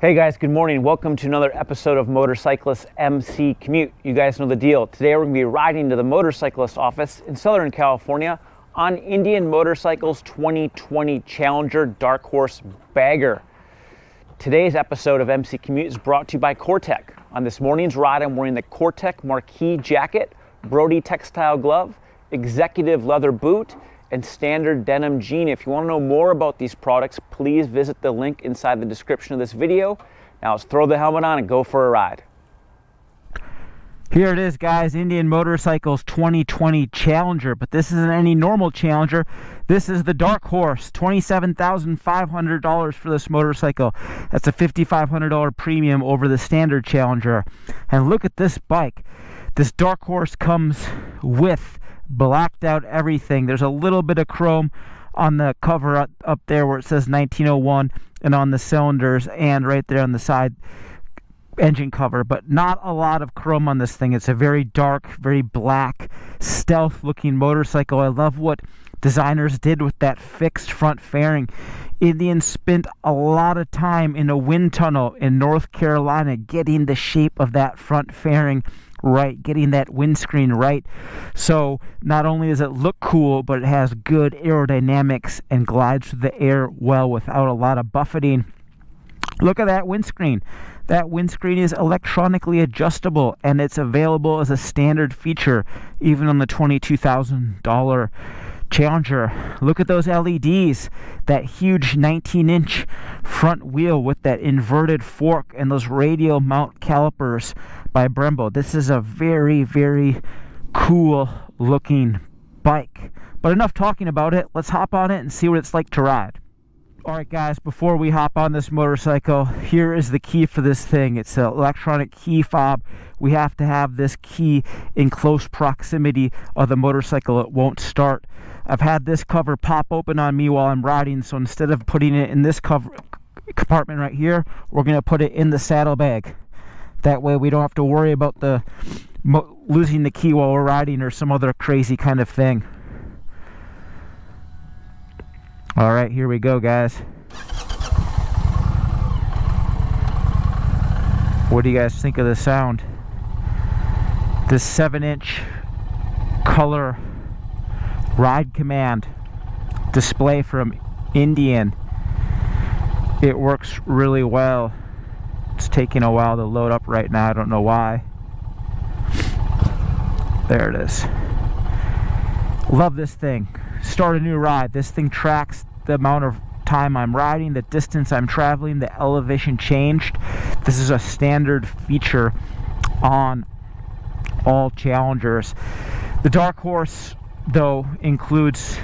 Hey guys, good morning. Welcome to another episode of Motorcyclists MC Commute. You guys know the deal. Today we're going to be riding to the motorcyclist office in Southern California on Indian Motorcycles 2020 Challenger Dark Horse Bagger. Today's episode of MC Commute is brought to you by Cortec. On this morning's ride, I'm wearing the Cortec Marquee jacket, Brody textile glove, executive leather boot, and standard denim jean. If you want to know more about these products, please visit the link inside the description of this video. Now let's throw the helmet on and go for a ride. Here it is, guys, Indian Motorcycles 2020 Challenger, but this isn't any normal Challenger. This is the Dark Horse, $27,500 for this motorcycle. That's a $5,500 premium over the standard Challenger. And look at this bike. This Dark Horse comes with blacked out everything. There's a little bit of chrome on the cover up there where it says 1901 and on the cylinders and right there on the side engine cover, but not a lot of chrome on this thing. It's a very dark, very black, stealth looking motorcycle. I love what designers did with that fixed front fairing. Indian spent a lot of time in a wind tunnel in North Carolina getting the shape of that front fairing right, getting that windscreen right. So not only does it look cool, but it has good aerodynamics and glides through the air well without a lot of buffeting. Look at that windscreen. That windscreen is electronically adjustable and it's available as a standard feature even on the $22,000 Challenger. Look at those LEDs, that huge 19-inch front wheel with that inverted fork and those radial mount calipers by Brembo. This is a very, very cool looking bike. But enough talking about it. Let's hop on it and see what it's like to ride. Alright guys, before we hop on this motorcycle, here is the key for this thing. It's an electronic key fob. We have to have this key in close proximity of the motorcycle. It won't start. I've had this cover pop open on me while I'm riding, so instead of putting it in this compartment right here, we're going to put it in the saddlebag. That way we don't have to worry about losing the key while we're riding or some other crazy kind of thing. Alright, here we go, guys. What do you guys think of the sound? This 7-inch color ride command display from Indian. It works really well. It's taking a while to load up right now. I don't know why. There it is. Love this thing. Start a new ride. This thing tracks the amount of time I'm riding, the distance I'm traveling, the elevation changed. This is a standard feature on all Challengers. The Dark Horse, though, includes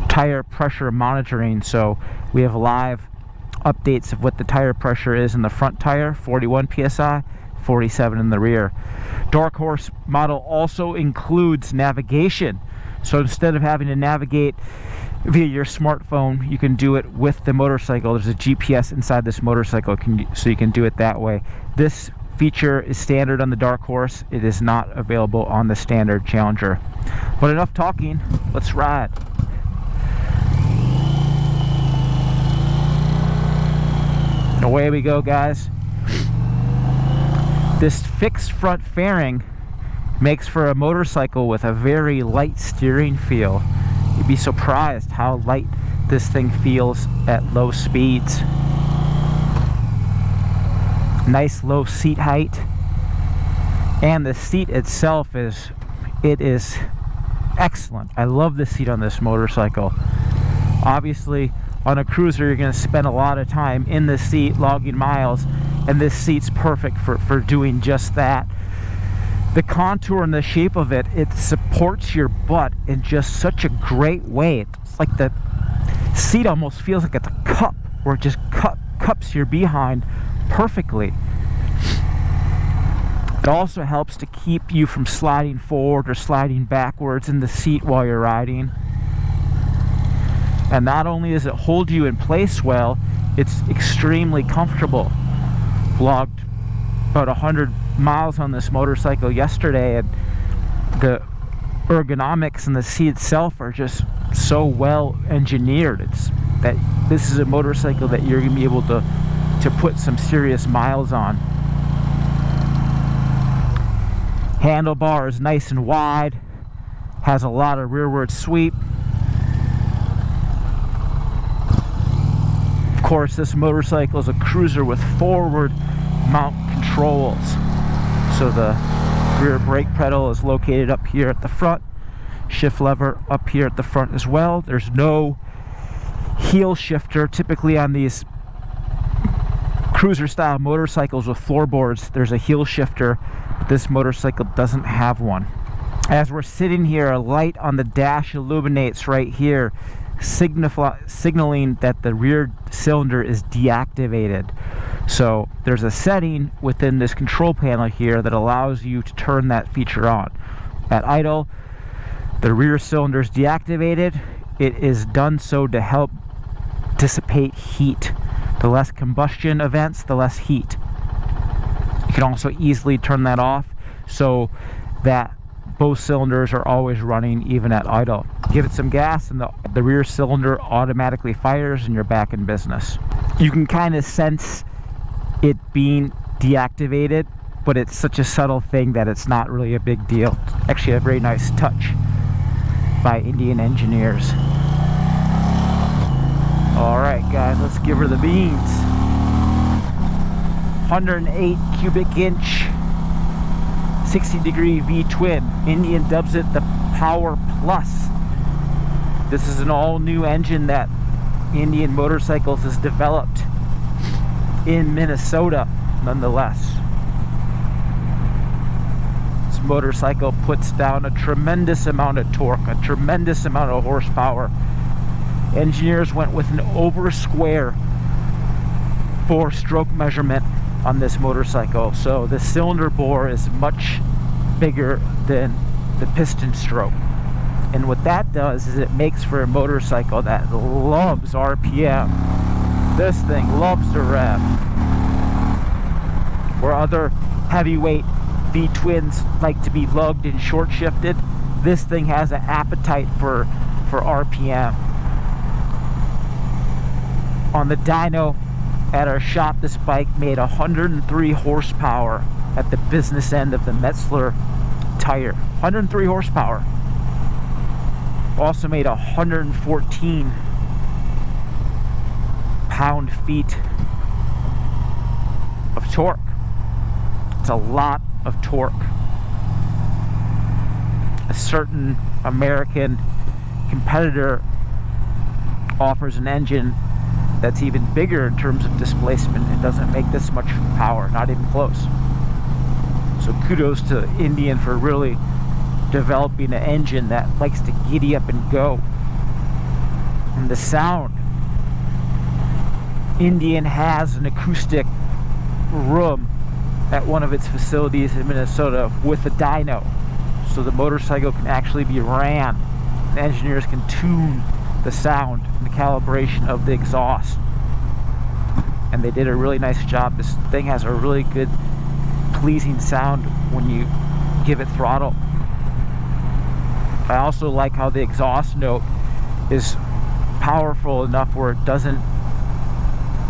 tire pressure monitoring, so we have live updates of what the tire pressure is in the front tire, 41 psi, 47 in the rear. Dark Horse model also includes navigation, so instead of having to navigate via your smartphone, you can do it with the motorcycle. There's a GPS inside this motorcycle, so you can do it that way. This feature is standard on the Dark Horse. It is not available on the standard Challenger. But enough talking, let's ride. And away we go, guys. This fixed front fairing makes for a motorcycle with a very light steering feel. You'd be surprised how light this thing feels at low speeds. Nice low seat height, and the seat itself is excellent. I love the seat on this motorcycle. Obviously on a cruiser you're going to spend a lot of time in the seat logging miles, and this seat's perfect for doing just that. The contour and the shape of it supports your butt in just such a great way. It's like the seat almost feels like it's a cup, where it just cups your behind perfectly. It also helps to keep you from sliding forward or sliding backwards in the seat while you're riding. And not only does it hold you in place well, it's extremely comfortable. Logged about 100 miles on this motorcycle yesterday, and the ergonomics and the seat itself are just so well engineered. It's that this is a motorcycle that you're going to be able to to put some serious miles on. Handlebar is nice and wide, has a lot of rearward sweep. Of course, this motorcycle is a cruiser with forward mount controls. So the rear brake pedal is located up here at the front, shift lever up here at the front as well. There's no heel shifter. Typically on these cruiser style motorcycles with floorboards, there's a heel shifter. This motorcycle doesn't have one. As we're sitting here, a light on the dash illuminates right here, signaling that the rear cylinder is deactivated. So there's a setting within this control panel here that allows you to turn that feature on. At idle, the rear cylinder is deactivated. It is done so to help dissipate heat. The less combustion events, the less heat. You can also easily turn that off so that both cylinders are always running even at idle. Give it some gas and the rear cylinder automatically fires and you're back in business. You can kind of sense it being deactivated, but it's such a subtle thing that it's not really a big deal. It's actually a very nice touch by Indian engineers. Alright guys, let's give her the beans. 108 cubic inch 60-degree V-twin. Indian dubs it the PowerPulse. This is an all-new engine that Indian Motorcycles has developed in Minnesota, nonetheless. This motorcycle puts down a tremendous amount of torque, a tremendous amount of horsepower. Engineers went with an oversquare 4-stroke measurement on this motorcycle, so the cylinder bore is much bigger than the piston stroke, and what that does is it makes for a motorcycle that loves RPM. This thing loves to rev. Where other heavyweight V-twins like to be lugged and short shifted, this thing has an appetite for RPM. On the dyno at our shop, this bike made 103 horsepower at the business end of the Metzeler tire. 103 horsepower. Also made 114 pound-feet of torque. It's a lot of torque. A certain American competitor offers an engine that's even bigger in terms of displacement. It doesn't make this much power, not even close. So kudos to Indian for really developing an engine that likes to giddy up and go. And the sound, Indian has an acoustic room at one of its facilities in Minnesota with a dyno, so the motorcycle can actually be ran. And engineers can tune the sound and the calibration of the exhaust, and they did a really nice job. This thing has a really good pleasing sound when you give it throttle. I also like how the exhaust note is powerful enough where it doesn't,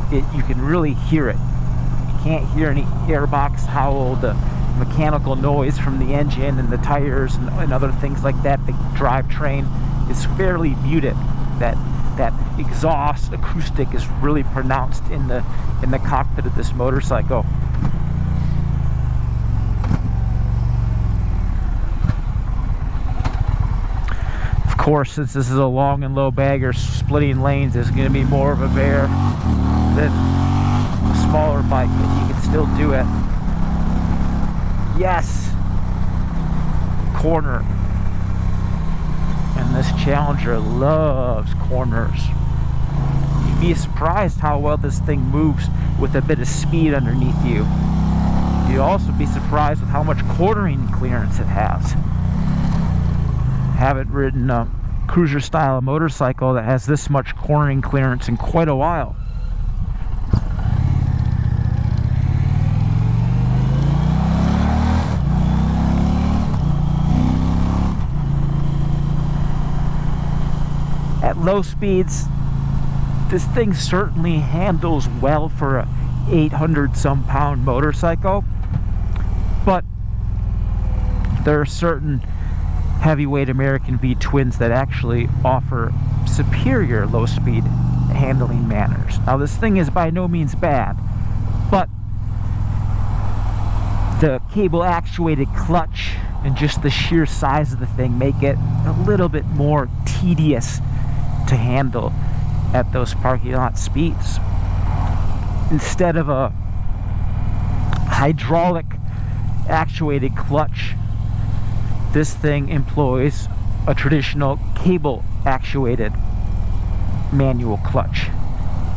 you can really hear it. You can't hear any airbox howl, the mechanical noise from the engine and the tires and other things like that. The drivetrain is fairly muted. That exhaust acoustic is really pronounced in the cockpit of this motorcycle. Of course, since this is a long and low bagger, splitting lanes is going to be more of a bear than a smaller bike, but you can still do it. Yes! Corner. And this Challenger loves corners. You'd be surprised how well this thing moves with a bit of speed underneath you. You'd also be surprised with how much cornering clearance it has. Haven't ridden a cruiser style motorcycle that has this much cornering clearance in quite a while. At low speeds, this thing certainly handles well for a 800 some pound motorcycle, but there are certain heavyweight American V-twins that actually offer superior low speed handling manners. Now this thing is by no means bad, but the cable actuated clutch and just the sheer size of the thing make it a little bit more tedious to handle at those parking lot speeds. Instead of a hydraulic actuated clutch, this thing employs a traditional cable actuated manual clutch.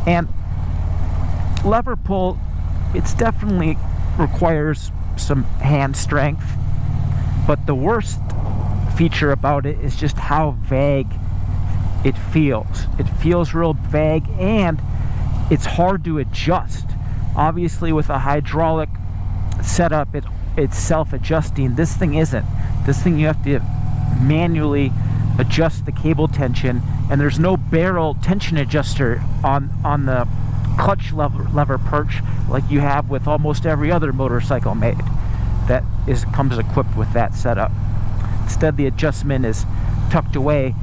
And lever pull, it's definitely requires some hand strength, but the worst feature about it is just how vague it feels. It feels real vague, and it's hard to adjust. Obviously with a hydraulic setup, it's self-adjusting. This thing isn't. This thing you have to manually adjust the cable tension, and there's no barrel tension adjuster on the clutch lever perch like you have with almost every other motorcycle made that comes equipped with that setup. Instead, the adjustment is tucked away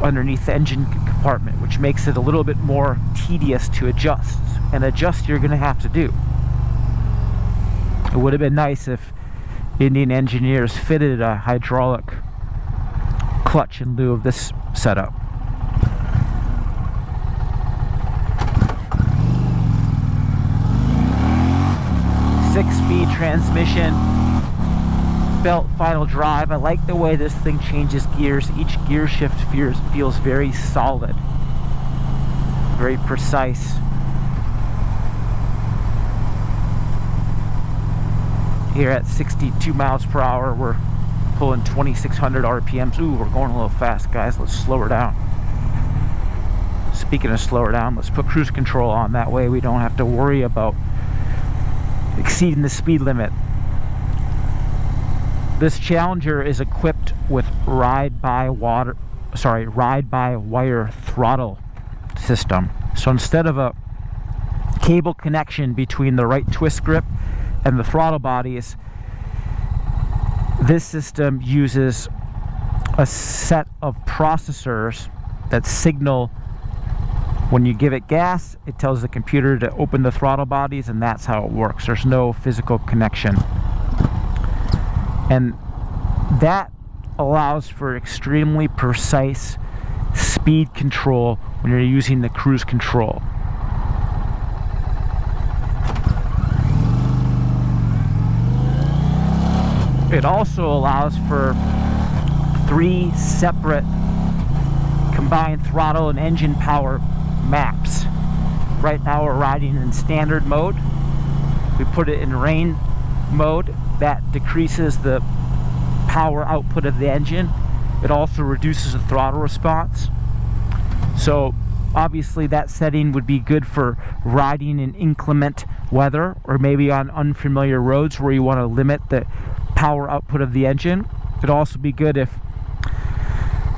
underneath the engine compartment, which makes it a little bit more tedious to adjust. And adjust you're going to have to do. It would have been nice if Indian engineers fitted a hydraulic clutch in lieu of this setup. Six-speed transmission, belt final drive. I like the way this thing changes gears. Each gear shift feels very solid, very precise. Here at 62 miles per hour, we're pulling 2,600 RPMs. Ooh, we're going a little fast, guys. Let's slow her down. Speaking of slow her down, let's put cruise control on. That way we don't have to worry about exceeding the speed limit. This Challenger is equipped with ride-by-wire throttle system. So instead of a cable connection between the right twist grip and the throttle bodies, this system uses a set of processors that signal when you give it gas. It tells the computer to open the throttle bodies, and that's how it works. There's no physical connection. And that allows for extremely precise speed control when you're using the cruise control. It also allows for 3 separate combined throttle and engine power maps. Right now we're riding in standard mode. We put it in rain mode. That decreases the power output of the engine. It also reduces the throttle response. So obviously that setting would be good for riding in inclement weather, or maybe on unfamiliar roads where you want to limit the power output of the engine. It'd also be good if,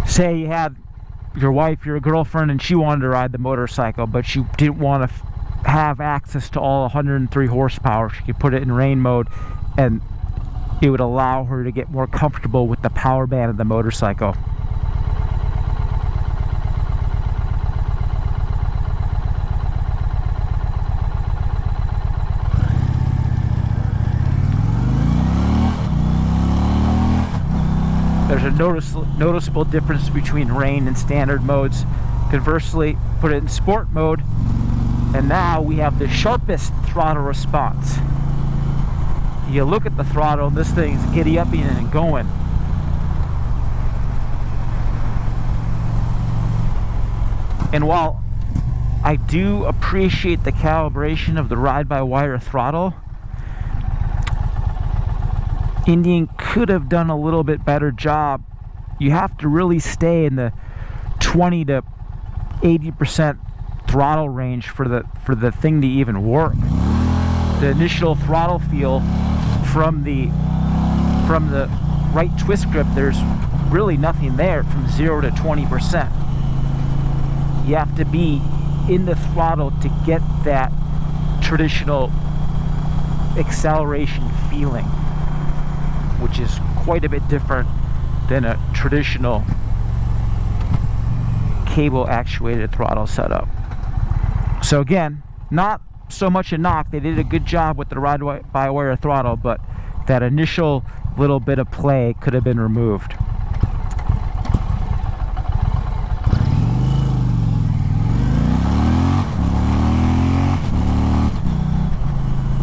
say, you had your wife, your girlfriend, and she wanted to ride the motorcycle, but you didn't want to have access to all 103 horsepower. She could put it in rain mode, and it would allow her to get more comfortable with the power band of the motorcycle. There's a noticeable difference between rain and standard modes. Conversely, put it in sport mode, and now we have the sharpest throttle response. You look at the throttle, and this thing's giddy-upping and going. And while I do appreciate the calibration of the ride-by-wire throttle, Indian could have done a little bit better job. You have to really stay in the 20 to 80% throttle range for the thing to even work. The initial throttle feel from the right twist grip, there's really nothing there from 0 to 20%. You have to be in the throttle to get that traditional acceleration feeling, which is quite a bit different than a traditional cable actuated throttle setup. So again, not so much a knock. They did a good job with the ride-by-wire throttle, but that initial little bit of play could have been removed.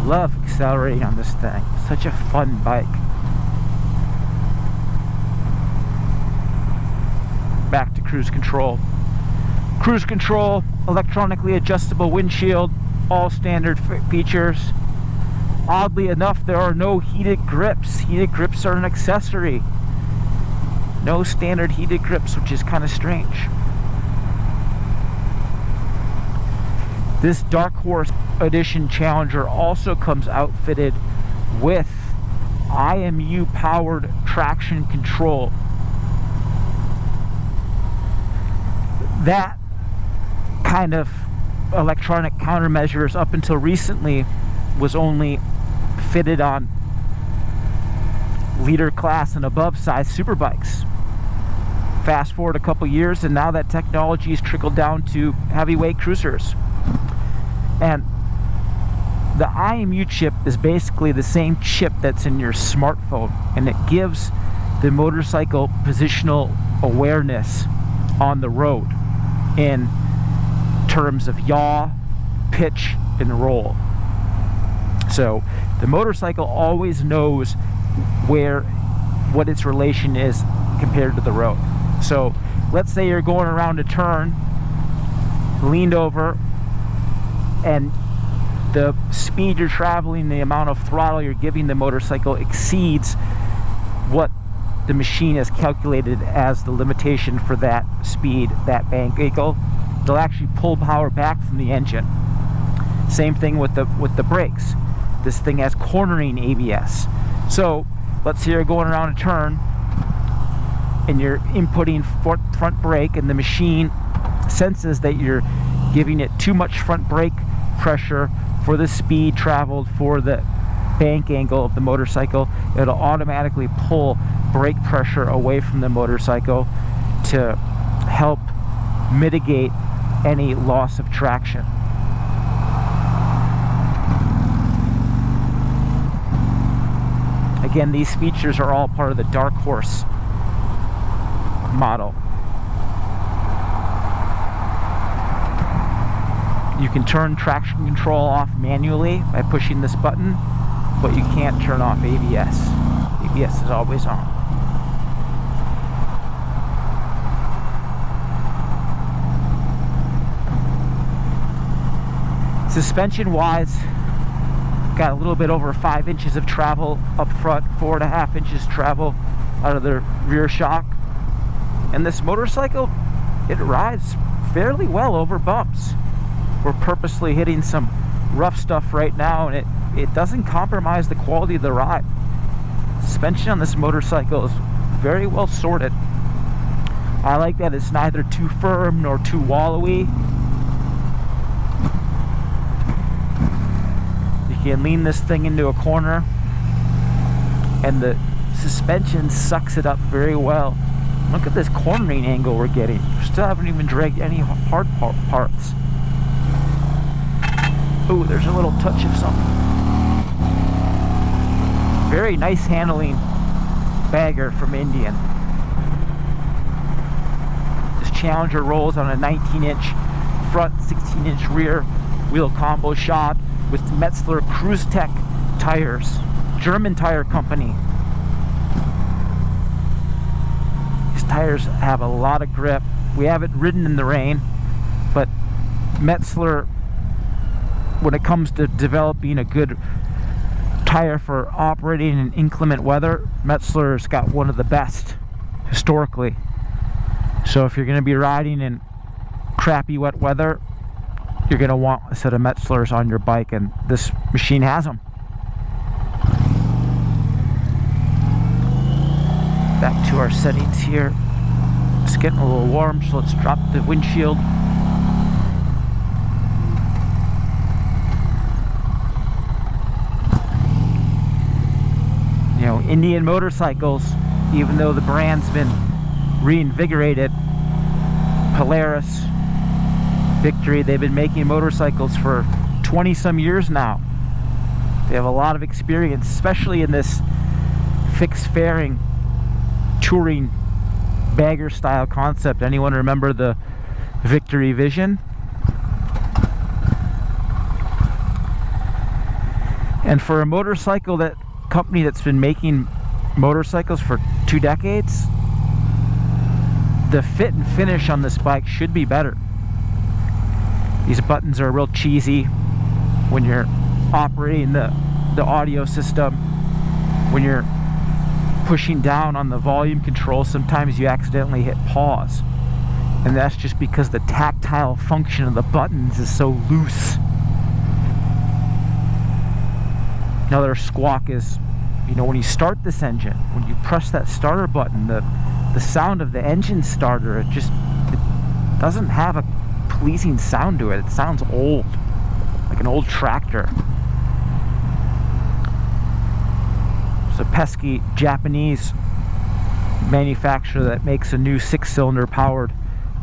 Love accelerating on this thing. Such a fun bike. Back to cruise control. Cruise control, electronically adjustable windshield, all standard features. Oddly enough, there are no heated grips. Heated grips are an accessory. No standard heated grips, which is kind of strange. This Dark Horse Edition Challenger also comes outfitted with IMU powered traction control. That kind of electronic countermeasures up until recently was only fitted on leader class and above size superbikes. Fast forward a couple years and now that technology has trickled down to heavyweight cruisers. And the IMU chip is basically the same chip that's in your smartphone, and it gives the motorcycle positional awareness on the road in terms of yaw, pitch, and roll. So the motorcycle always knows what its relation is compared to the road. So let's say you're going around a turn, leaned over, and the speed you're traveling, the amount of throttle you're giving the motorcycle exceeds what the machine has calculated as the limitation for that speed, that bank angle. It'll actually pull power back from the engine. Same thing with the brakes. This thing has cornering ABS. So let's say you're going around a turn and you're inputting front brake, and the machine senses that you're giving it too much front brake pressure for the speed traveled for the bank angle of the motorcycle. It'll automatically pull brake pressure away from the motorcycle to help mitigate any loss of traction. Again, these features are all part of the Dark Horse model. You can turn traction control off manually by pushing this button, but you can't turn off ABS. ABS is always on. Suspension wise, got a little bit over 5 inches of travel up front, 4.5 inches travel out of the rear shock. And this motorcycle, it rides fairly well over bumps. We're purposely hitting some rough stuff right now, and it doesn't compromise the quality of the ride. Suspension on this motorcycle is very well sorted. I like that it's neither too firm nor too wallowy. You can lean this thing into a corner and the suspension sucks it up very well. Look at this cornering angle we're getting. We still haven't even dragged any hard parts. Ooh, there's a little touch of something. Very nice handling bagger from Indian. This Challenger rolls on a 19-inch front, 16-inch rear wheel combo shod with Metzeler Cruise Tech tires, German tire company. These tires have a lot of grip. We haven't ridden in the rain, but Metzeler, when it comes to developing a good tire for operating in inclement weather, Metzeler's got one of the best historically. So if you're going to be riding in crappy wet weather, you're going to want a set of Metzelers on your bike, and this machine has them. Back to our settings here. It's getting a little warm, so let's drop the windshield. Indian Motorcycles, even though the brand's been reinvigorated, Polaris, Victory, they've been making motorcycles for 20 some years now. They have a lot of experience, especially in this fixed fairing touring bagger style concept. Anyone remember the Victory Vision? And for a motorcycle company that's been making motorcycles for 2 decades, the fit and finish on this bike should be better. These buttons are real cheesy when you're operating the audio system. When you're pushing down on the volume control, sometimes you accidentally hit pause, and that's just because the tactile function of the buttons is so loose. Another squawk is, when you start this engine, when you press that starter button, the sound of the engine starter, it doesn't have a pleasing sound to it. It sounds old, like an old tractor. It's a pesky Japanese manufacturer that makes a new 6-cylinder powered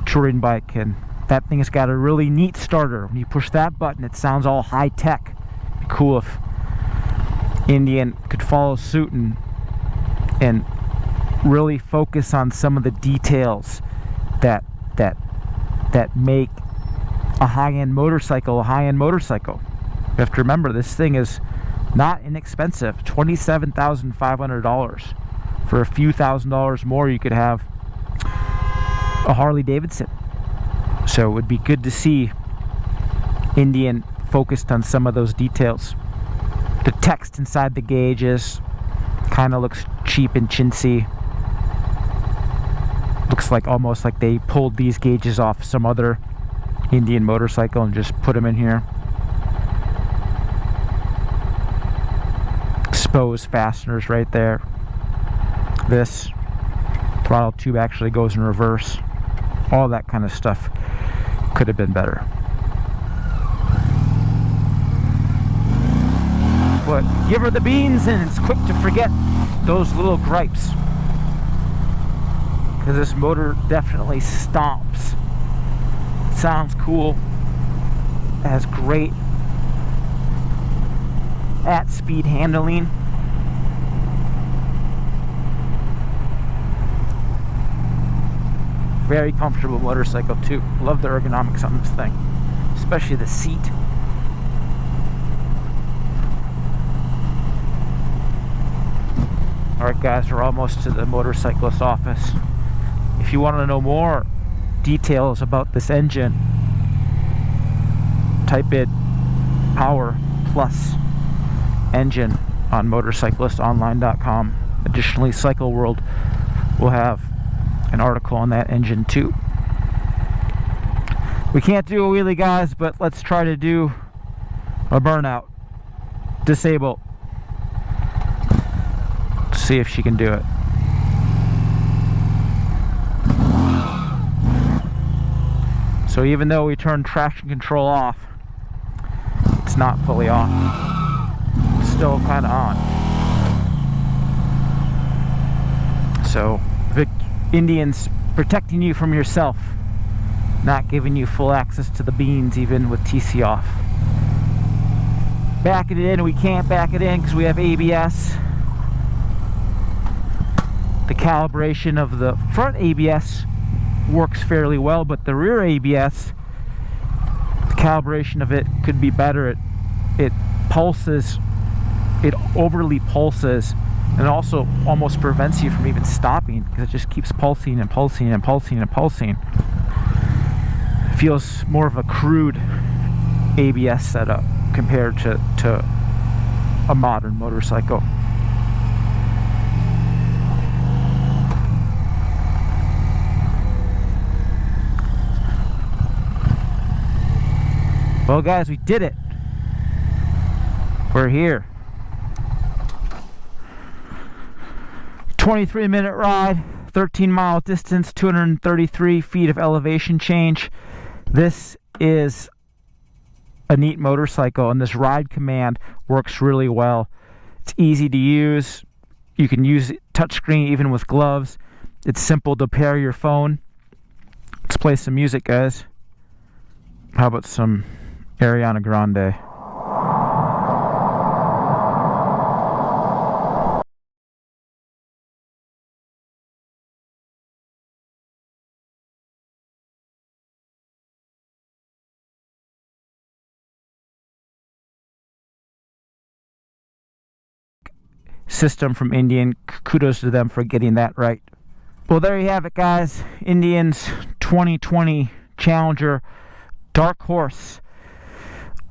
touring bike, and that thing's got a really neat starter. When you push that button, it sounds all high-tech. It'd be cool if Indian could follow suit and really focus on some of the details that make a high-end motorcycle a high-end motorcycle. You have to remember, this thing is not inexpensive. $27,500. For a few $1,000s more, you could have a Harley Davidson. So it would be good to see Indian focused on some of those details. The text inside the gauges kind of looks cheap and chintzy. Looks like almost like they pulled these gauges off some other Indian motorcycle and just put them in here. Exposed fasteners right there. This throttle tube actually goes in reverse. All that kind of stuff could have been better. But give her the beans and it's quick to forget those little gripes. Because this motor definitely stomps. It sounds cool. It has great at-speed handling. Very comfortable motorcycle too. Love the ergonomics on this thing, especially the seat. Alright guys, we're almost to the motorcyclist office. If you want to know more details about this engine, type in Power Plus engine on motorcyclistonline.com. Additionally, Cycle World will have an article on that engine too. We can't do a wheelie, guys, but let's try to do a burnout. Disable. See if she can do it. So even though we turned traction control off, it's not fully off. It's still kind of on. So Indians protecting you from yourself, not giving you full access to the beans even with TC off. Backing it in, we can't back it in because we have ABS. The calibration of the front ABS works fairly well, but the rear ABS, the calibration of it could be better. It pulses, it overly pulses, and also almost prevents you from even stopping because it just keeps pulsing and pulsing and pulsing and pulsing. It feels more of a crude ABS setup compared to a modern motorcycle. Well guys, we did it. We're here. 23-minute ride, 13-mile distance, 233 feet of elevation change. This is a neat motorcycle, and this ride command works really well. It's easy to use. You can use touchscreen even with gloves. It's simple to pair your phone. Let's play some music, guys. How about some Ariana Grande? System from Indian. Kudos to them for getting that right. Well, there you have it, guys. Indian's 2020 Challenger Dark Horse.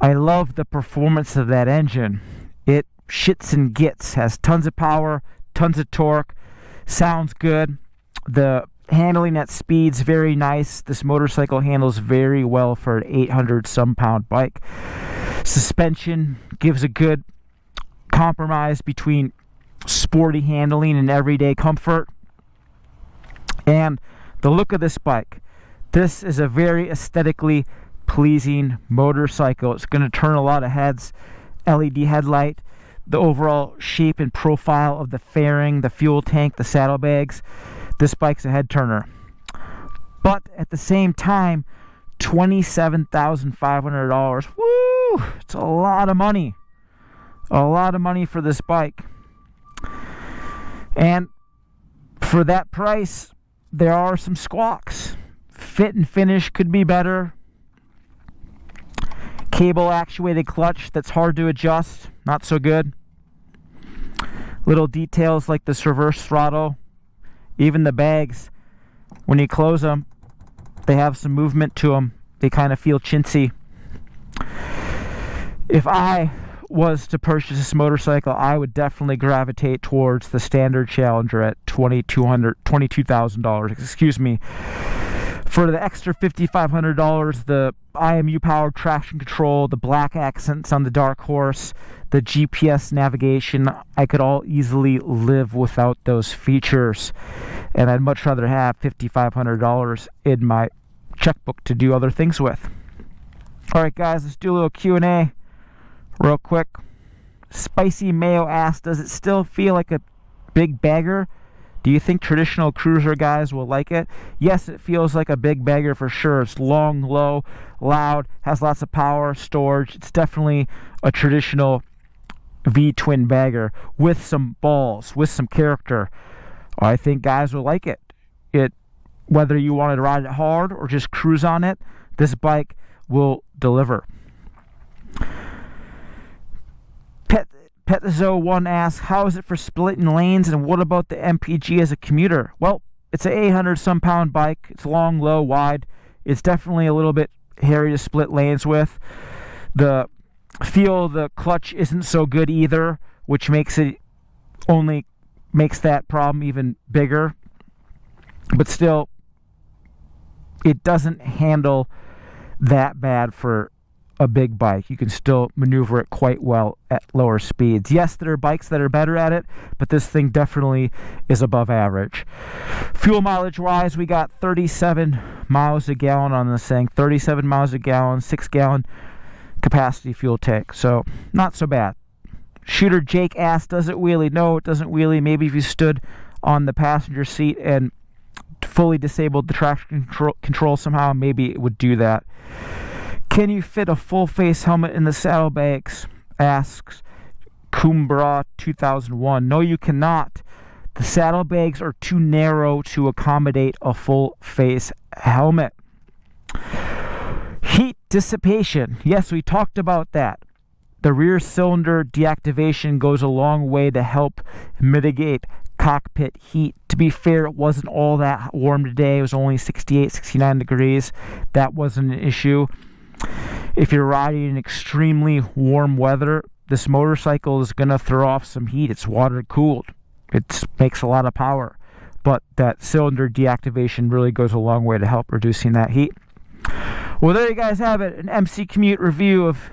I love the performance of that engine. It shits and gets, has tons of power, tons of torque, sounds good. The handling at speed's very nice. This motorcycle handles very well for an 800 some pound bike. Suspension gives a good compromise between sporty handling and everyday comfort. And the look of this bike, this is a very aesthetically pleasing motorcycle. It's going to turn a lot of heads. LED headlight, the overall shape and profile of the fairing, the fuel tank, the saddlebags. This bike's a head turner. But at the same time, $27,500. Woo! It's a lot of money. A lot of money for this bike. And for that price, there are some squawks. Fit and finish could be better. Cable actuated clutch that's hard to adjust, not so good. Little details like this reverse throttle. Even the bags, when you close them, they have some movement to them. They kind of feel chintzy. If I was to purchase this motorcycle, I would definitely gravitate towards the standard Challenger at $22,000. Excuse me. For the extra $5,500, the IMU powered traction control, the black accents on the Dark Horse, the GPS navigation, I could all easily live without those features. And I'd much rather have $5,500 in my checkbook to do other things with. All right, guys, let's do a little Q&A real quick. Spicy Mayo asked, does it still feel like a big bagger? Do you think traditional cruiser guys will like it? Yes, it feels like a big bagger for sure. It's long, low, loud, has lots of power, storage. It's definitely a traditional V-twin bagger with some balls, with some character. I think guys will like it. Whether you want to ride it hard or just cruise on it, this bike will deliver. Petzo1 asks, how is it for splitting lanes, and what about the MPG as a commuter? Well, it's an 800 some pound bike. It's long, low, wide. It's definitely a little bit hairy to split lanes with. The feel of the clutch isn't so good either, which makes that problem even bigger. But still, it doesn't handle that bad for a big bike. You can still maneuver it quite well at lower speeds. Yes, there are bikes that are better at it, but this thing definitely is above average. Fuel mileage wise, we got 37 miles a gallon on this thing. 37 miles a gallon, 6-gallon capacity fuel tank. So not so bad. Shooter Jake asked, does it wheelie? No, it doesn't wheelie. Maybe if you stood on the passenger seat and fully disabled the traction control somehow, maybe it would do that. Can you fit a full face helmet in the saddlebags? Asks Kumbra 2001. No, you cannot. The saddlebags are too narrow to accommodate a full face helmet. Heat dissipation. Yes, we talked about that. The rear cylinder deactivation goes a long way to help mitigate cockpit heat. To be fair, it wasn't all that warm today. It was only 68, 69 degrees. That wasn't an issue. If you're riding in extremely warm weather, this motorcycle is going to throw off some heat. It's water cooled. It makes a lot of power. But that cylinder deactivation really goes a long way to help reducing that heat. Well, there you guys have it. An MC Commute review of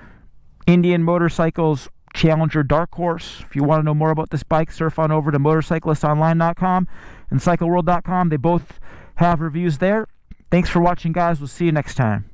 Indian Motorcycles Challenger Dark Horse. If you want to know more about this bike, surf on over to motorcyclistonline.com and cycleworld.com. They both have reviews there. Thanks for watching, guys. We'll see you next time.